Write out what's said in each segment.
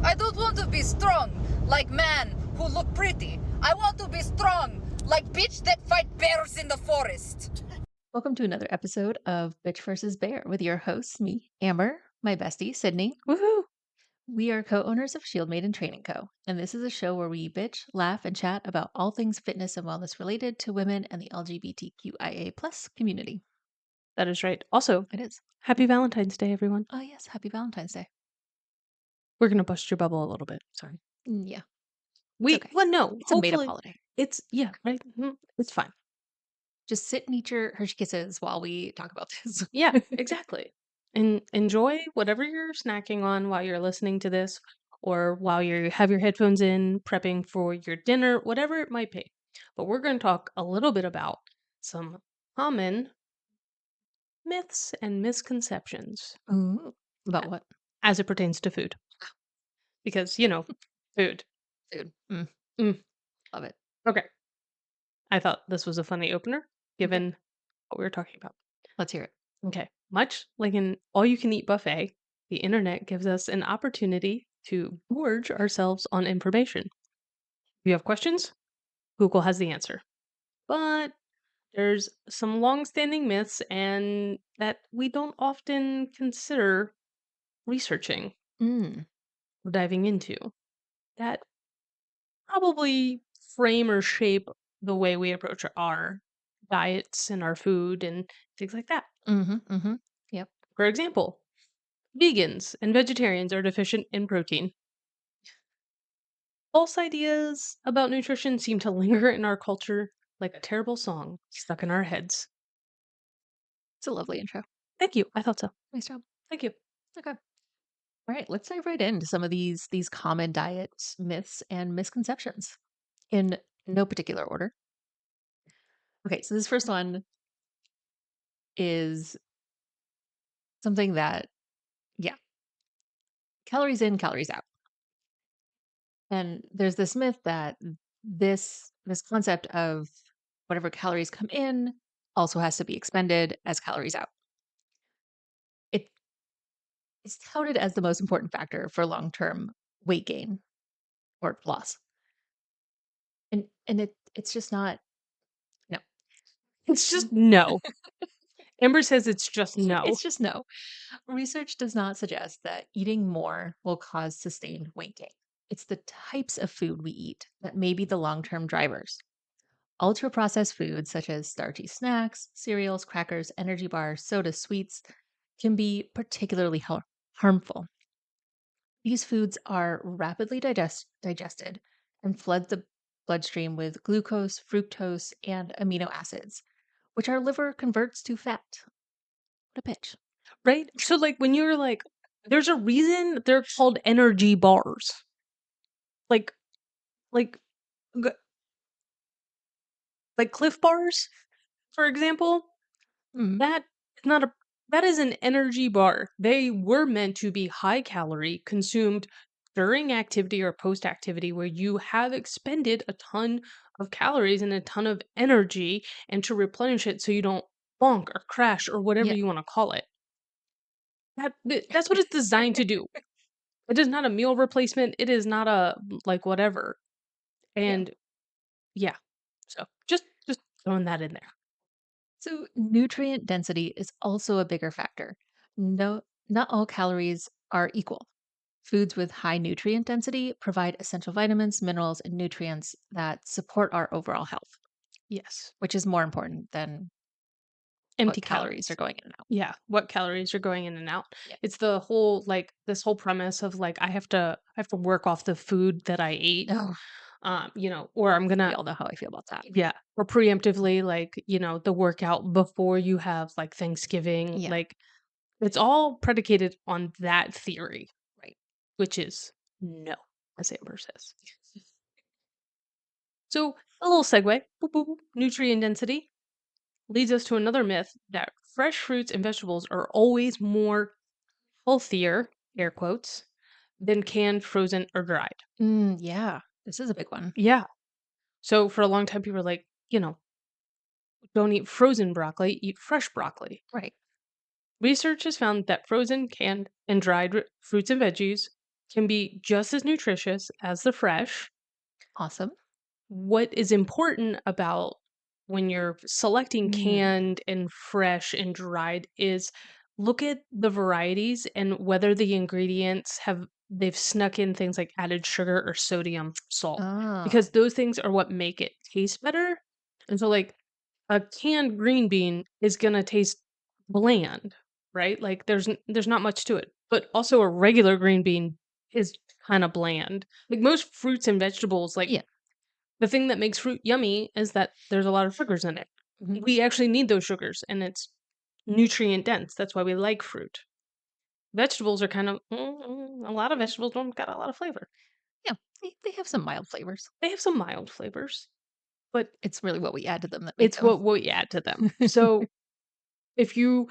I don't want to be strong like man who look pretty. I want to be strong like bitch that fight bears in the forest. Welcome to another episode of Bitch vs. Bear with your hosts, me, Amber, my bestie, Sydney. Woohoo! We are co-owners of Shield Maiden Training Co., and this is a show where we bitch, laugh, and chat about all things fitness and wellness related to women and the LGBTQIA plus community. That is right. Also, It is. happy Valentine's Day, everyone. Oh yes, happy Valentine's Day. We're gonna bust your bubble a little bit. Sorry. Yeah, We okay. well, no. It's a made-up Hopefully, holiday. it's right. It's fine. Just sit and eat your Hershey Kisses while we talk about this. Yeah, exactly. And enjoy whatever you're snacking on while you're listening to this, or while you have your headphones in, prepping for your dinner, whatever it might be. But we're going to talk a little bit about some common myths and misconceptions Ooh, about what? as it pertains to food, because food. Food. Mm, Love it. okay. I thought this was a funny opener, Okay, given what we were talking about. let's hear it. Okay. Much like an all you can eat buffet, the internet gives us an opportunity to gorge ourselves on information. If you have questions, Google has the answer. But there's some long-standing myths and that we don't often consider researching Mm, or diving into that probably frame or shape the way we approach our diets and our food and things like that. mm-hmm. Yep. For example, vegans and vegetarians are deficient in protein. False ideas about nutrition seem to linger in our culture like a terrible song stuck in our heads. It's a lovely intro. Thank you. I thought so. Nice job. Thank you. Okay. All right, let's dive right into some of these common diet myths and misconceptions in no particular order. Okay, so this first one is something that, yeah, calories in, calories out. And there's this myth that this concept of whatever calories come in also has to be expended as calories out. It is touted as the most important factor for long-term weight gain or loss. And it's just not. No. It's just no. Amber says it's just no. It's just no. Research does not suggest that eating more will cause sustained weight gain. It's the types of food we eat that may be the long-term drivers. Ultra processed foods such as starchy snacks, cereals, crackers, energy bars, sodas, sweets can be particularly harmful. These foods are rapidly digested and flood the bloodstream with glucose, fructose, and amino acids, which our liver converts to fat. What a bitch. Right? So like when you're like there's a reason they're called energy bars. Like like g- like Cliff bars, for example. Mm, That is not a that is an energy bar. They were meant to be high calorie, consumed during activity or post activity where you have expended a ton of calories and a ton of energy and to replenish it so you don't bonk or crash or whatever yeah, you want to call it. That's what it's designed to do. It is not a meal replacement. It is not a like whatever. yeah. And yeah. So just throwing that in there. So nutrient density is also a bigger factor. No, not all calories are equal. Foods with high nutrient density provide essential vitamins, minerals, and nutrients that support our overall health, Yes. which is more important than Empty what calories are calories. going in and out. Yeah, what calories are going in and out. Yeah. It's the whole like this whole premise of like I have to work off the food that I ate, Oh, or I'm we gonna all know how I feel about that. yeah, or preemptively like, the workout before you have like Thanksgiving, Yeah. like it's all predicated on that theory, Right. which is no, as Amber says. So a little segue, boop, boop, boop, nutrient density leads us to another myth that fresh fruits and vegetables are always more healthier, air quotes, than canned, frozen, or dried. Yeah. This is a big one. Yeah. So for a long time, people were like, don't eat frozen broccoli, eat fresh broccoli. Right. Research has found that frozen, canned, and dried fruits and veggies can be just as nutritious as the fresh. Awesome. What is important about when you're selecting Mm. canned and fresh and dried is look at the varieties and whether the ingredients they've snuck in things like added sugar or sodium salt, Oh, because those things are what make it taste better. And so like a canned green bean is going to taste bland, right? Like there's not much to it. But also a regular green bean is kind of bland. Like most fruits and vegetables, like yeah. the thing that makes fruit yummy is that there's a lot of sugars in it. Mhm. We actually need those sugars, and it's nutrient dense. That's why we like fruit. Vegetables are kind of a lot of vegetables don't got a lot of flavor. Yeah, they have some mild flavors. They have some mild flavors, but It's really what we add to them that make it's them. what we add to them. So if you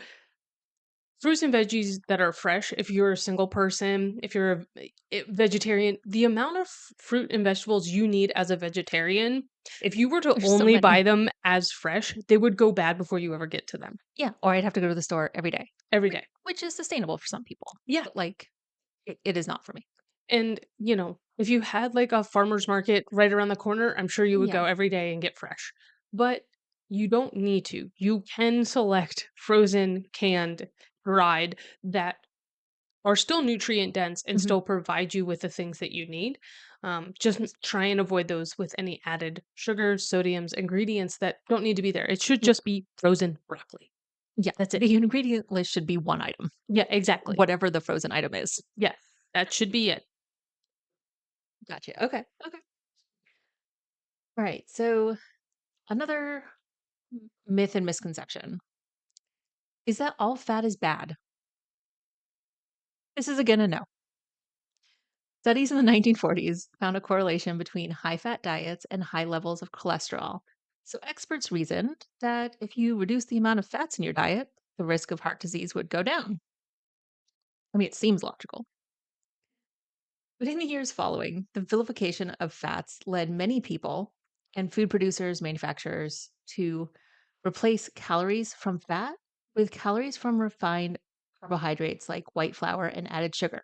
fruits and veggies that are fresh, if you're a single person, if you're a vegetarian, the amount of fruit and vegetables you need as a vegetarian, if you were to There's so only buy many. them as fresh, they would go bad before you ever get to them Yeah, or I'd have to go to the store every day, every day. which is sustainable for some people, Yeah. but, like, it is not for me. And, if you had like a farmer's market right around the corner, I'm sure you would Yeah. go every day and get fresh. But you don't need to. You can select frozen, canned, dried that are still nutrient dense and Mhm. still provide you with the things that you need. Just try and avoid those with any added sugars, sodiums, ingredients that don't need to be there. It should Yeah, just be frozen broccoli. yeah, That's it. the ingredient list should be one item, Yeah, exactly. whatever the frozen item is. Yeah, that should be it. Gotcha, okay, okay. Alright, so another myth and misconception is that all fat is bad. This is again a no. Studies in the 1940s found a correlation between high fat diets and high levels of cholesterol. So experts reasoned that if you reduce the amount of fats in your diet, the risk of heart disease would go down. I mean, it seems logical. But in the years following, the vilification of fats led many people and food producers, manufacturers to replace calories from fat with calories from refined carbohydrates like white flour and added sugar.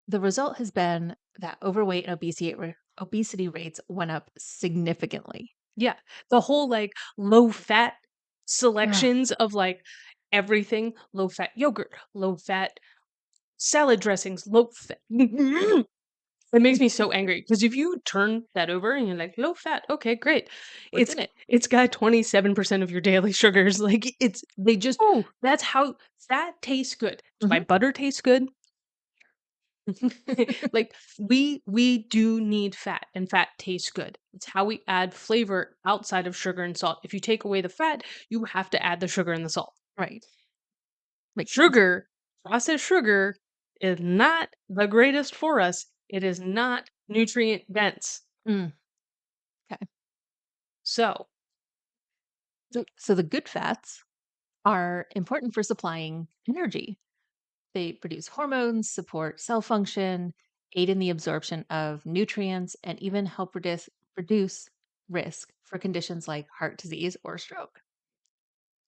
The result has been that overweight and obesity rates went up significantly. Yeah. The whole like low fat Ugh, selections of like everything, low fat yogurt, low fat salad dressings, low fat. It makes me so angry because if you turn that over and you're like low fat, okay, great. what's It's in it? it's got 27% of your daily sugars. Like it's they just Oh, that's how fat tastes good. It's why hmm. butter tastes good. Like we do need fat and fat tastes good. It's how we add flavor outside of sugar and salt. If you take away the fat, you have to add the sugar and the salt. Right. Makes sense. Sugar, processed sugar is not the greatest for us. It is not nutrient dense. Mm, okay. So, So the good fats are important for supplying energy. They produce hormones, support cell function, aid in the absorption of nutrients, and even help reduce risk for conditions like heart disease or stroke.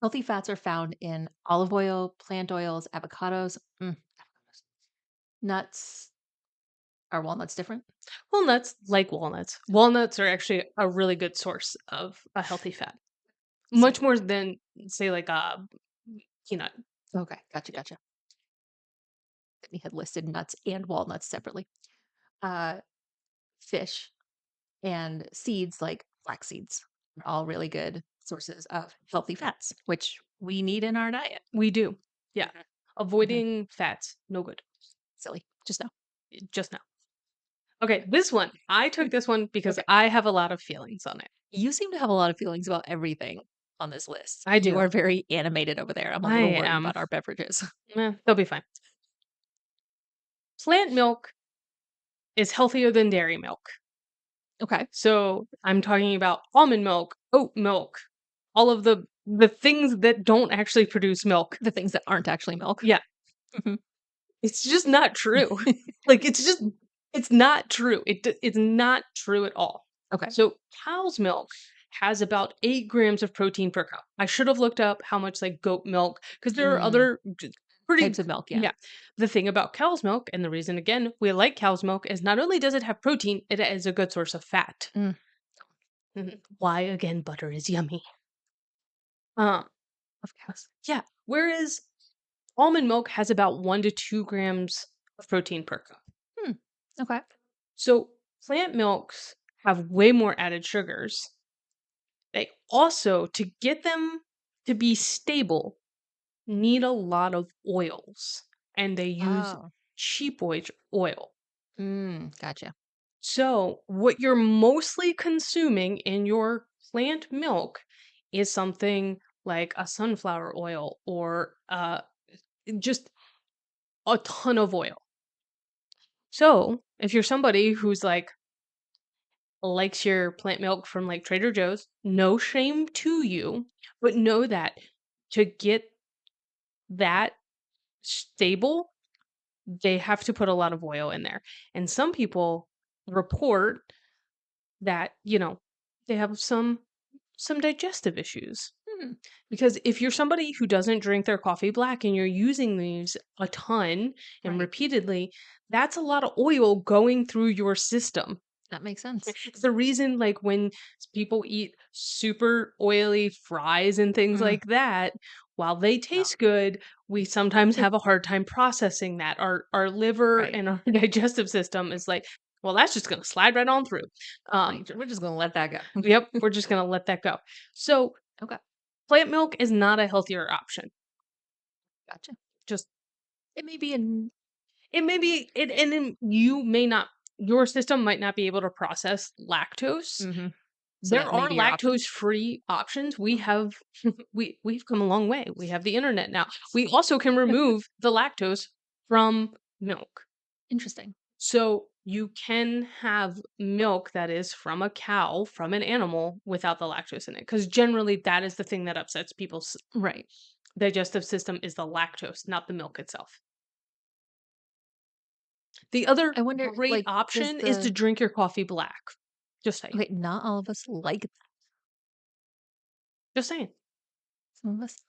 Healthy fats are found in olive oil, plant oils, avocados, nuts. Are walnuts different? walnuts, like walnuts. Walnuts are actually a really good source of a healthy fat. Same. Much more than say like a peanut. Okay, gotcha, gotcha. We had listed nuts and walnuts separately. Uh, fish and seeds like flax seeds are all really good sources of healthy fats, which we need in our diet. We do. Yeah. Mhm. Mhm. Avoiding fats, no good. Silly. Just no. Just now. Okay, this one. I took this one because Okay. I have a lot of feelings on it. You seem to have a lot of feelings about everything on this list. I You do. are very animated over there. I'm a I little worried am. about our beverages. They'll be fine. Plant milk is healthier than dairy milk. Okay. So I'm talking about almond milk, oat milk, all of the things that don't actually produce milk. The things that aren't actually milk. Yeah, Mhm. it's just not true. Like it's not true. It's not true at all. Okay. So cow's milk has about 8 grams of protein per cup. I should have looked up how much like goat milk because there are Mm, other Pretty Types of milk, yeah. yeah. The thing about cow's milk, and the reason again we like cow's milk, is not only does it have protein, it is a good source of fat. Mm, Mhm. Why again butter is yummy. Um, of course. yeah. Whereas almond milk has about 1 to 2 grams of protein per cup. Hmm, okay. So plant milks have way more added sugars. They also, to get them to be stable, need a lot of oils, and they use Oh, cheap oil. gotcha. So, what you're mostly consuming in your plant milk is something like a sunflower oil or just a ton of oil. So, if you're somebody who's like likes your plant milk from like Trader Joe's, no shame to you, but know that to get that stable, they have to put a lot of oil in there. And some people report that, they have some digestive issues. Hmm, Because if you're somebody who doesn't drink their coffee black and you're using these a ton and right. repeatedly, that's a lot of oil going through your system. That makes sense. It's the reason, like, when people eat super oily fries and things Mm, like that, while they no, taste good, we sometimes have a hard time processing that. Our liver right, and our digestive system is like, well, that's just gonna slide right on through. right. We're just gonna let that go. Yep, we're just gonna let that go. So Okay, plant milk is not a healthier option. gotcha. Just It may be an it may be it, and then you may not, your system might not be able to process lactose. mhm, so There that may are be your option. lactose-free options. We have we've come a long way. We have the internet now. We also can remove the lactose from milk. Interesting. So you can have milk that is from a cow, from an animal without the lactose in it. Because generally that is the thing that upsets people's Right. digestive system is the lactose, not the milk itself. The other I wonder, great like, does option is to the drink your coffee black. Just saying. okay, not all of us like that. Just saying. Some of us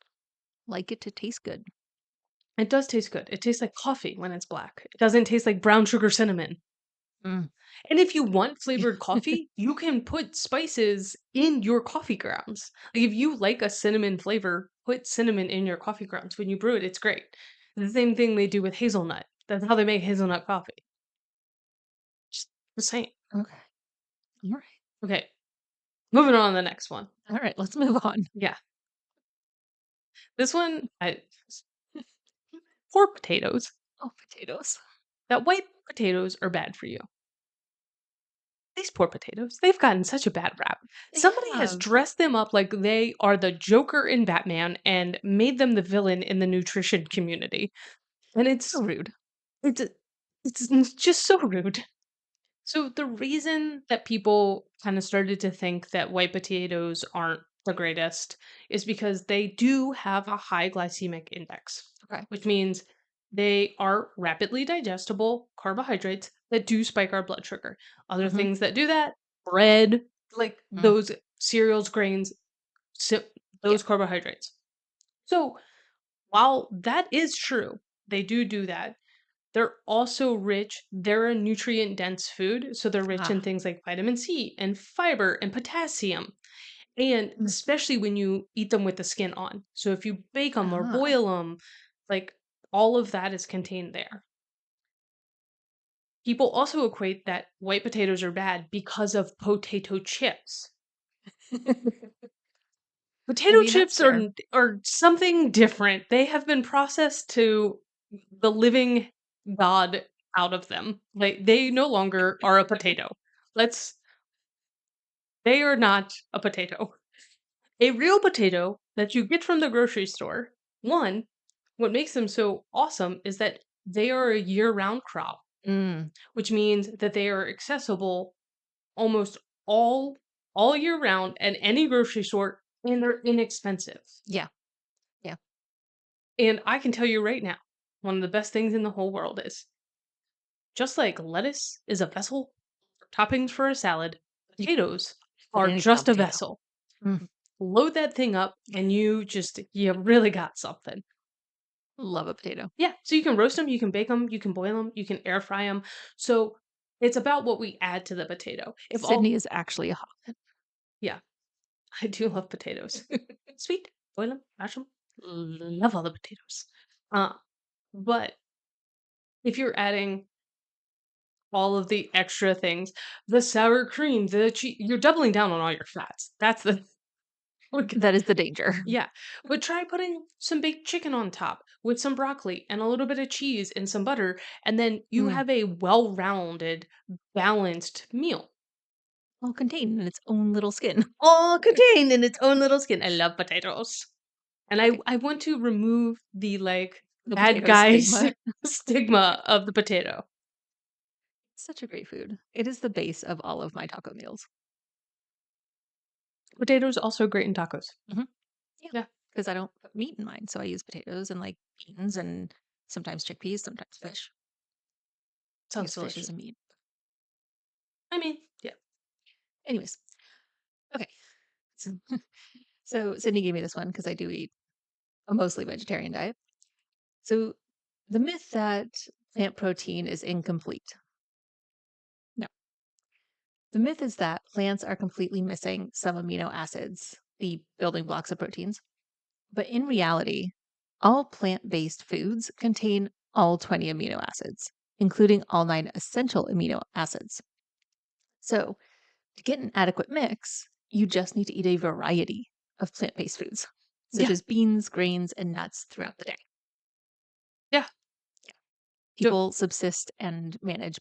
like it to taste good. It does taste good. It tastes like coffee when it's black. It doesn't taste like brown sugar cinnamon. Mm. And if you want flavored coffee, you can put spices in your coffee grounds. Like if you like a cinnamon flavor, put cinnamon in your coffee grounds. When you brew it, it's great. The same thing they do with hazelnut. That's how they make hazelnut coffee. Just saying. Okay. Alright. Okay, moving on to the next one. Alright, let's move on. Yeah, this one, poor potatoes. Oh, potatoes. That white potatoes are bad for you. These poor potatoes, they've gotten such a bad rap. They Somebody has have. dressed them up like they are the Joker in Batman and made them the villain in the nutrition community. And So rude. it's it's just so rude. So the reason that people kind of started to think that white potatoes aren't the greatest is because they do have a high glycemic index, Okay. which means they are rapidly digestible carbohydrates that do spike our blood sugar. Other Mhm. things that do that, bread, like Mm. those cereals, grains, si- Yeah. those carbohydrates. So while that is true, they do that. They're a nutrient dense food, so they're rich in Ah. things like vitamin C and fiber and potassium, and Mm. especially when you eat them with the skin on. So if you bake them or Ah. boil them, like all of that is contained there. People also equate that white potatoes are bad because of potato chips. I Potato mean, that's chips fair. are something different. They have been processed to the living god out of them. Like they no longer are a potato. Let's They are not a potato. A real potato that you get from the grocery store. One, what makes them so awesome is that they are a year-round crop, Mm. which means that they are accessible almost all year round at any grocery store, and they're inexpensive. Yeah. Yeah. And I can tell you right now, one of the best things in the whole world is just like lettuce is a vessel for toppings for a salad, You potatoes put are anything on just a potato. vessel. Mm. Load that thing up and you really got something. Love a potato. Yeah, so you can roast them, you can bake them, you can boil them, you can air fry them. So it's about what we add to the potato. If all Sydney is actually a hot. Yeah, I do love potatoes. Sweet, boil them, mash them, love all the potatoes. Uh, but if you're adding all of the extra things, the sour cream, the cheese, you're doubling down on all your fats. That's the like, That is the danger. yeah. But try putting some baked chicken on top with some broccoli and a little bit of cheese and some butter, and then you Mm. have a well-rounded, balanced meal. All contained in its own little skin. All contained in its own little skin. I love potatoes. And Okay. I want to remove the, like, The bad potato guys stigma. stigma of the potato. Such a great food. It is the base of all of my taco meals. Potatoes also great in tacos. Mhm. Yeah, Yeah, because I don't put meat in mine, so I use potatoes and, like, beans and sometimes chickpeas, sometimes fish. I sounds guess fish is delicious. a meat. I mean, yeah. Anyways, okay. So so Sydney gave me this one because I do eat a mostly vegetarian diet. So the myth that plant protein is incomplete. No. The myth is that plants are completely missing some amino acids, the building blocks of proteins. But in reality, all plant based foods contain all 20 amino acids, including all 9 essential amino acids. So, to get an adequate mix, you just need to eat a variety of plant based foods, such Yeah, as beans, grains, and nuts throughout the day. yeah. Ju People subsist and manage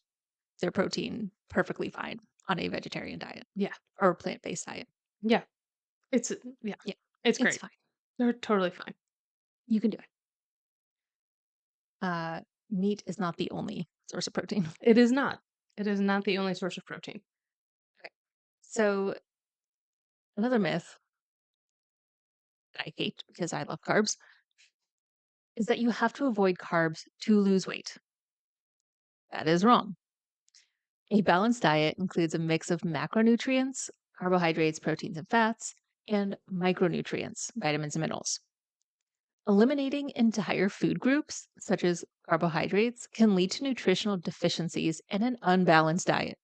their protein perfectly fine on a vegetarian diet yeah, or plant based diet. yeah. It's yeah, Yeah, it's it's great. fine. They're totally fine. You can do it. Uh, Meat is not the only source of protein. It is not. It is not the only source of protein. Okay. So, another myth that I hate because I love carbs is that you have to avoid carbs to lose weight. That is wrong. A balanced diet includes a mix of macronutrients, carbohydrates, proteins, and fats, and micronutrients, vitamins and minerals. Eliminating entire food groups, such as carbohydrates, can lead to nutritional deficiencies and an unbalanced diet.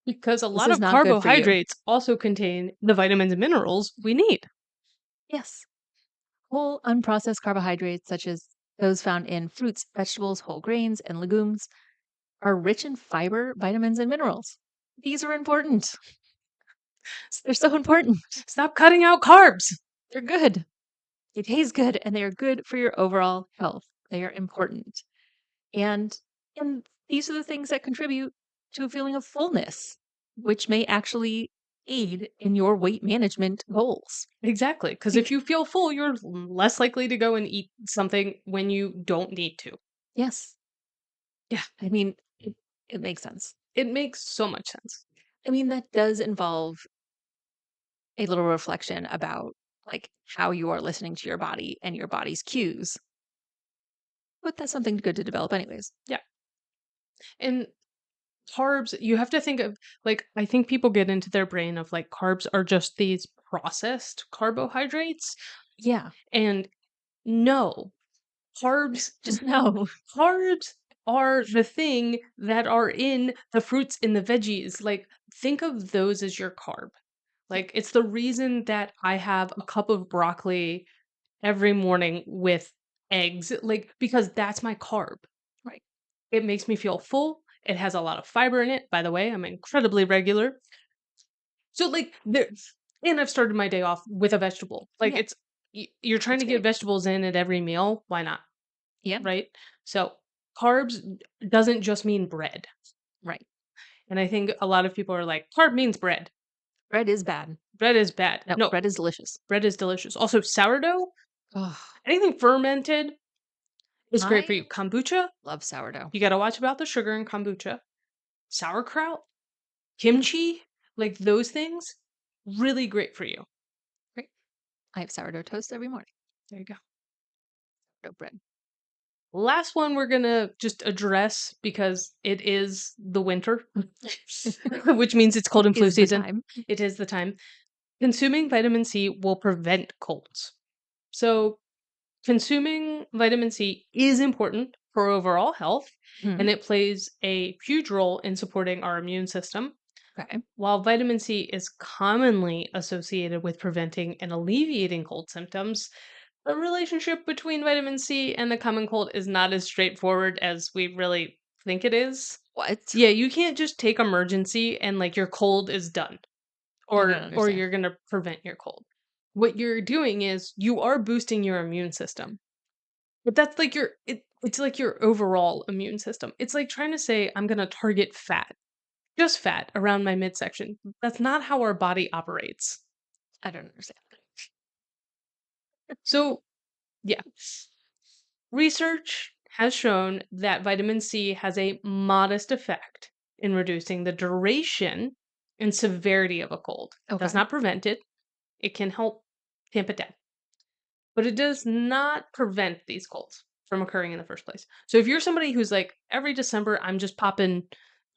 Because a This lot is of not good for you. carbohydrates also contain the vitamins and minerals we need. Yes. Whole unprocessed carbohydrates, such as those found in fruits, vegetables, whole grains, and legumes, are rich in fiber, vitamins, and minerals. These are important. They're so important. Stop cutting out carbs. They're good. They taste good and they are good for your overall health. They are important. And and these are the things that contribute to a feeling of fullness, which may actually aid in your weight management goals. Exactly, because if Like, you feel full, you're less likely to go and eat something when you don't need to. yes, Yeah, I mean, it makes sense. it makes so much sense. I mean, that does involve a little reflection about like how you are listening to your body and your body's cues. But that's something good to develop anyways. Yeah. And carbs, you have to think of, like, I think people get into their brain of like carbs are just these processed carbohydrates. Yeah. And no, carbs Just know. carbs are the thing that are in the fruits and the veggies. Like, think of those as your carb. Yeah. Like, it's the reason that I have a cup of broccoli every morning with eggs, like, because that's my carb. Right. It makes me feel full. It has a lot of fiber in it. By the way, I'm incredibly regular. So, like, there, and I've started my day off with a vegetable. Like, Yeah. it's, you're trying That's to get great. vegetables in at every meal. Why not? Yeah. Right? So, carbs doesn't just mean bread. Right. And I think a lot of people are like, carb means bread. Bread is bad. Bread is bad. No, No, bread is delicious. bread is delicious. Also, sourdough, Oh, anything fermented is great for I you. Kombucha, love sourdough. you got to watch about the sugar in kombucha. Sauerkraut, Mm, kimchi, like those things, really great for you. great. I have sourdough toast every morning. There you go. No bread. Last one we're going to just address because it is the winter, which means it's cold It and flu is the season. time. It is the time. Consuming vitamin C will prevent colds. So Consuming vitamin C is important for overall health, and Hmm. it plays a huge role in supporting our immune system. Okay. While vitamin C is commonly associated with preventing and alleviating cold symptoms, the relationship between vitamin C and the common cold is not as straightforward as we really think it is. What? Yeah, you can't just take emergency and like your cold is done I don't or understand. you're going to prevent your cold. What you're doing is you are boosting your immune system. But that's like it's like your overall immune system. It's like trying to say I'm going to target fat, just fat around my midsection. That's not how our body operates. I don't understand. So, yeah, research has shown that vitamin C has a modest effect in reducing the duration and severity of a cold. Does Okay. not prevent it, it can help tamp it down, but it does not prevent these colds from occurring in the first place. So, if you're somebody who's like, every December, I'm just popping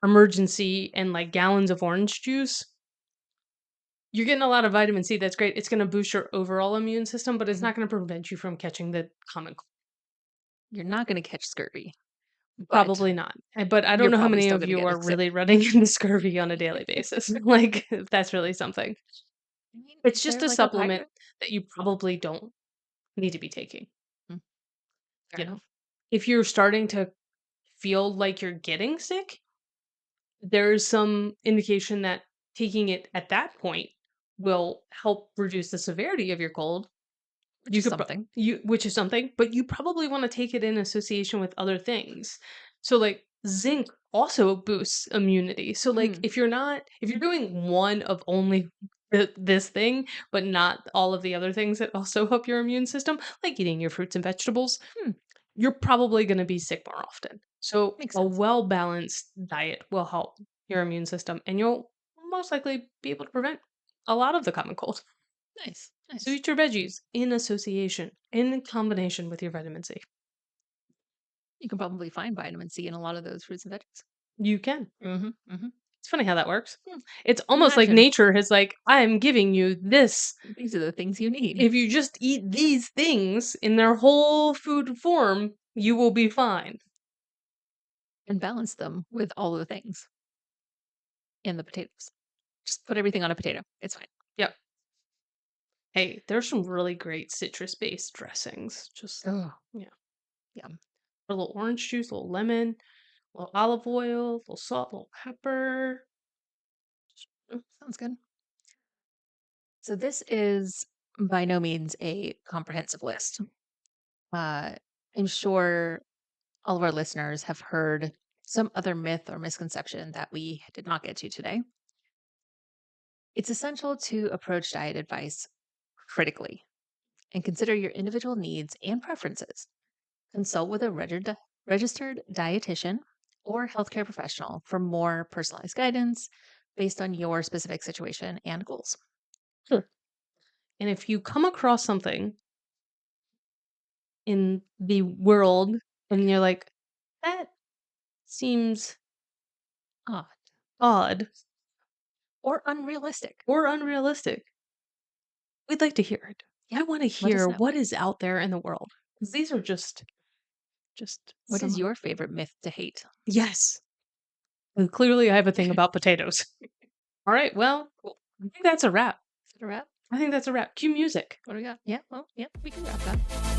emergency and like gallons of orange juice, you're getting a lot of vitamin C. That's great. It's going to boost your overall immune system, but it's Mhm. not going to prevent you from catching the common cold. You're not going to catch scurvy, but Probably not. But I don't you're know how probably many still of going to you get are sick. really running into scurvy on a daily basis. Like, that's really something. I mean, It's is just there a like a supplement pirate? that you probably don't need to be taking. Mm, fair You know, enough. if you're starting to feel like you're getting sick, there's some indication that taking it at that point will help reduce the severity of your cold. Which You is could something. which is something, but you probably wanna take it in association with other things. So, like, zinc also boosts immunity. So, like, Mm, if you're doing one of only this thing, but not all of the other things that also help your immune system, like eating your fruits and vegetables, hmm, you're probably gonna be sick more often. So, makes a sense. well-balanced diet will help your immune system, and you'll most likely be able to prevent a lot of the common cold. Nice. So Nice. eat your veggies in association, in combination with your vitamin C. You can probably find vitamin C in a lot of those fruits and veggies. You can. Mhm, mhm. It's funny how that works. Hmm, It's can almost like imagine. nature has like, I'm giving you this. These are the things you need If you just eat these things in their whole food form, you will be fine. and balance them with all the things and the potatoes. Just put everything on a potato. It's fine. Yep. Hey, there's some really great citrus-based dressings. Just Oh, yeah, yum. a little orange juice, a little lemon, a little olive oil, a little salt, a little pepper. Sounds good. So this is by no means a comprehensive list. Uh, I'm sure all of our listeners have heard some other myth or misconception that we did not get to today. It's essential to approach diet advice critically and consider your individual needs and preferences. Consult with a registered dietitian or healthcare professional for more personalized guidance based on your specific situation and goals. Sure. And if you come across something in the world and you're like, that seems Ah, odd or unrealistic. or unrealistic, we'd like to hear it. I Yeah, want to let us hear know. what is out there in the world. 'Cause these are just What is some your favorite myth to hate? yes. And clearly I have a thing about potatoes. All right, well, Cool. I think that's a wrap. Is that a wrap? I think that's a wrap. Cue music. What do we got? Yeah, well, yeah, we can wrap that.